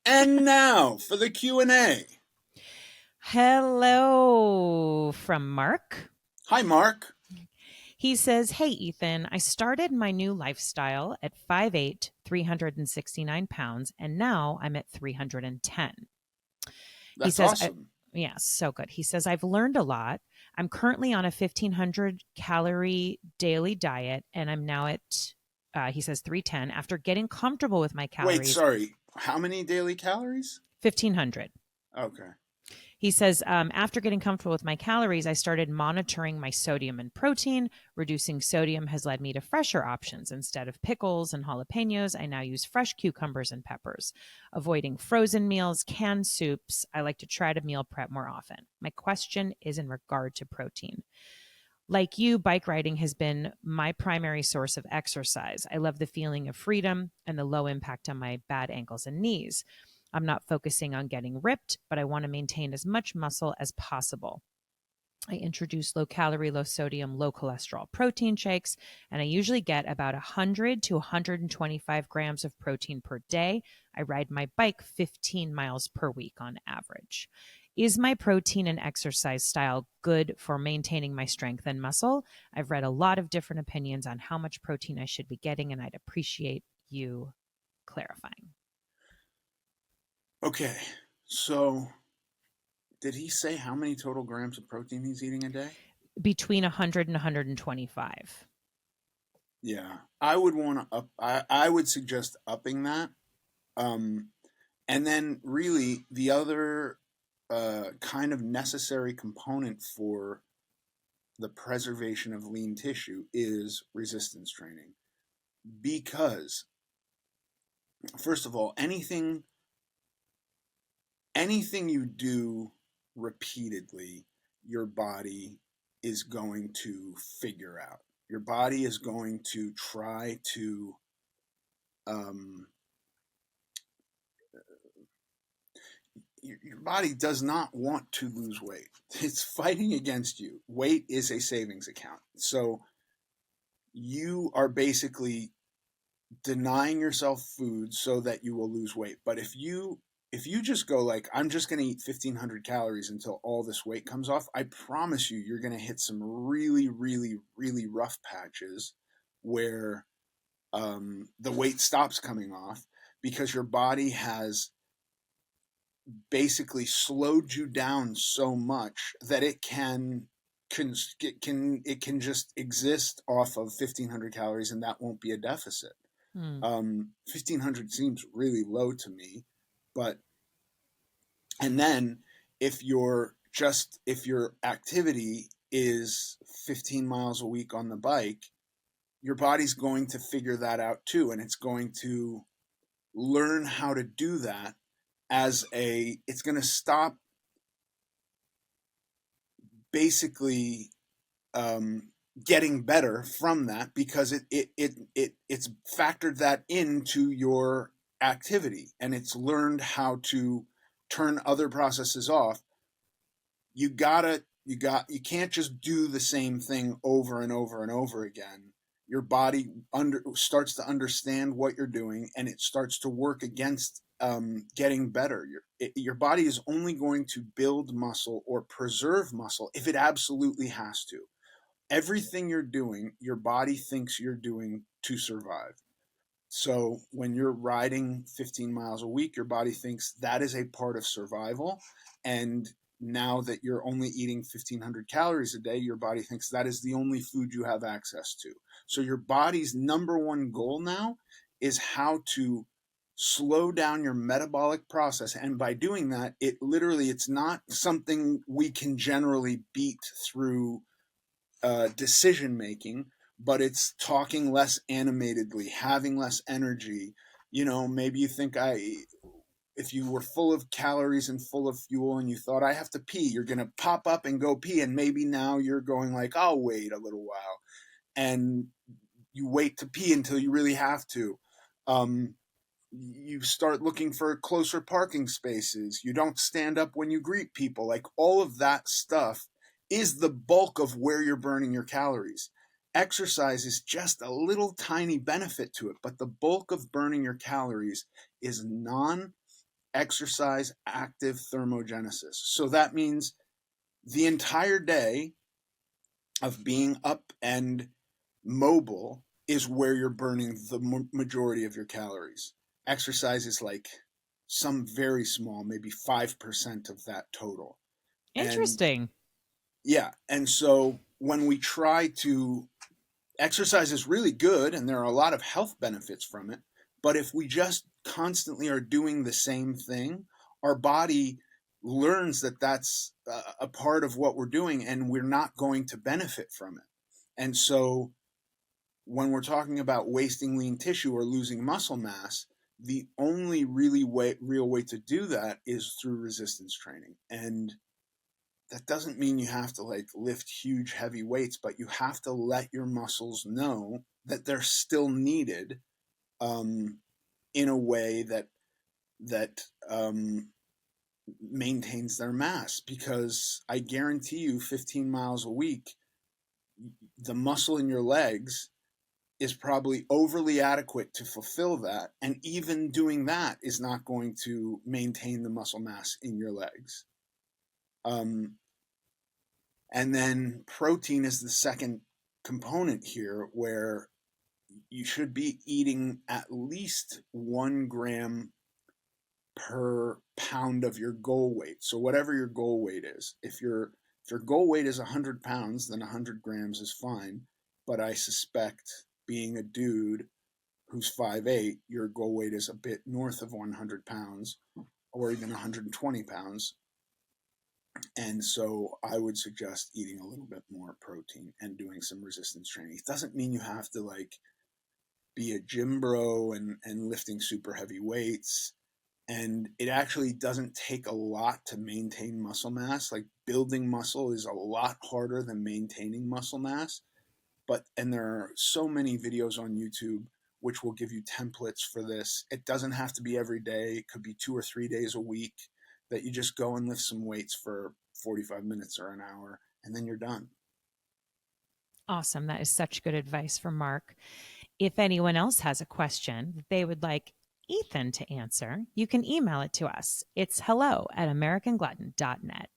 And now for the Q&A. Hello from Mark. Hi, Mark. He says, "Hey, Ethan, I started my new lifestyle at 5'8", 369 pounds, and now I'm at 310." He That's says, awesome. yeah, so good. He says, "I've learned a lot. I'm currently on a 1,500 calorie daily diet, and I'm now at, he says, 310 after getting comfortable with my Wait, calories, sorry. How many daily calories? 1,500." Okay. He says, after getting comfortable with my calories, I started monitoring my sodium and protein. Reducing sodium has led me to fresher options. Instead of pickles and jalapenos, I now use fresh cucumbers and peppers. Avoiding frozen meals, canned soups. I like to try to meal prep more often. My question is in regard to protein. Like you, bike riding has been my primary source of exercise. I love the feeling of freedom and the low impact on my bad ankles and knees. I'm not focusing on getting ripped, but I want to maintain as much muscle as possible. I introduce low calorie, low sodium, low cholesterol protein shakes, and I usually get about 100 to 125 grams of protein per day. I ride my bike 15 miles per week on average. Is my protein and exercise style good for maintaining my strength and muscle? I've read a lot of different opinions on how much protein I should be getting, and I'd appreciate you clarifying. Okay. So, did he say how many total grams of protein he's eating a day? Between 100 and 125. Yeah. I would want to up I would suggest upping that. Um and then really the other kind of necessary component for the preservation of lean tissue is resistance training because first of all, anything you do repeatedly, your body is going to figure out. Your body is going to try to um, your body does not want to lose weight. It's fighting against you. Weight is a savings account. So you are basically denying yourself food so that you will lose weight. But if you just go like I'm just going to eat 1,500 calories until all this weight comes off, I promise you you're going to hit some really really really rough patches where the weight stops coming off because your body has basically slowed you down so much that it can just exist off of 1,500 calories and that won't be a deficit. Hmm. 1,500 seems really low to me, but and then if your activity is 15 miles a week on the bike, your body's going to figure that out too, and it's going to learn how to do that it's going to stop basically um, getting better from that because it's factored that into your activity and it's learned how to turn other processes off. You can't just do the same thing over and over and over again. Your body starts to understand what you're doing and it starts to work against getting better. Your body is only going to build muscle or preserve muscle if it absolutely has to. Everything you're doing, your body thinks you're doing to survive. So when you're riding 15 miles a week, your body thinks that is a part of survival. And now that you're only eating 1,500 calories a day, your body thinks that is the only food you have access to. So your body's number one goal now is how to slow down your metabolic process. And by doing that, it's not something we can generally beat through decision making, but it's talking less animatedly, having less energy. Maybe you think if you were full of calories and full of fuel and you thought I have to pee, you're going to pop up and go pee. And maybe now you're going like, I'll wait a little while. And you wait to pee until you really have to. You start looking for closer parking spaces. You don't stand up when you greet people. Like all of that stuff is the bulk of where you're burning your calories. Exercise is just a little tiny benefit to it, but the bulk of burning your calories is non exercise active thermogenesis. So that means the entire day of being up and mobile is where you're burning the majority of your calories. Exercise is like some very small, maybe 5% of that total. And Interesting. yeah, and so when we try to exercise is really good and there are a lot of health benefits from it, but if we just constantly are doing the same thing, our body learns that that's a part of what we're doing and we're not going to benefit from it. And so when we're talking about wasting lean tissue or losing muscle mass, the only real way to do that is through resistance training. And that doesn't mean you have to like lift huge heavy weights, but you have to let your muscles know that they're still needed, in a way that maintains their mass. Because I guarantee you, 15 miles a week, the muscle in your legs is probably overly adequate to fulfill that, and even doing that is not going to maintain the muscle mass in your legs. And then protein is the second component here, where you should be eating at least 1 gram per pound of your goal weight. So whatever your goal weight is, if your goal weight is 100 pounds, then 100 grams is fine. But I suspect, being a dude who's 5'8", your goal weight is a bit north of 100 pounds or even 120 pounds. And so I would suggest eating a little bit more protein and doing some resistance training. It doesn't mean you have to like be a gym bro and lifting super heavy weights. And it actually doesn't take a lot to maintain muscle mass. Like, building muscle is a lot harder than maintaining muscle mass. And there are so many videos on YouTube which will give you templates for this. It doesn't have to be every day. It could be 2 or 3 days a week that you just go and lift some weights for 45 minutes or an hour, and then you're done. Awesome. That is such good advice from Mark. If anyone else has a question that they would like Ethan to answer, you can email it to us. It's hello@americanglutton.net.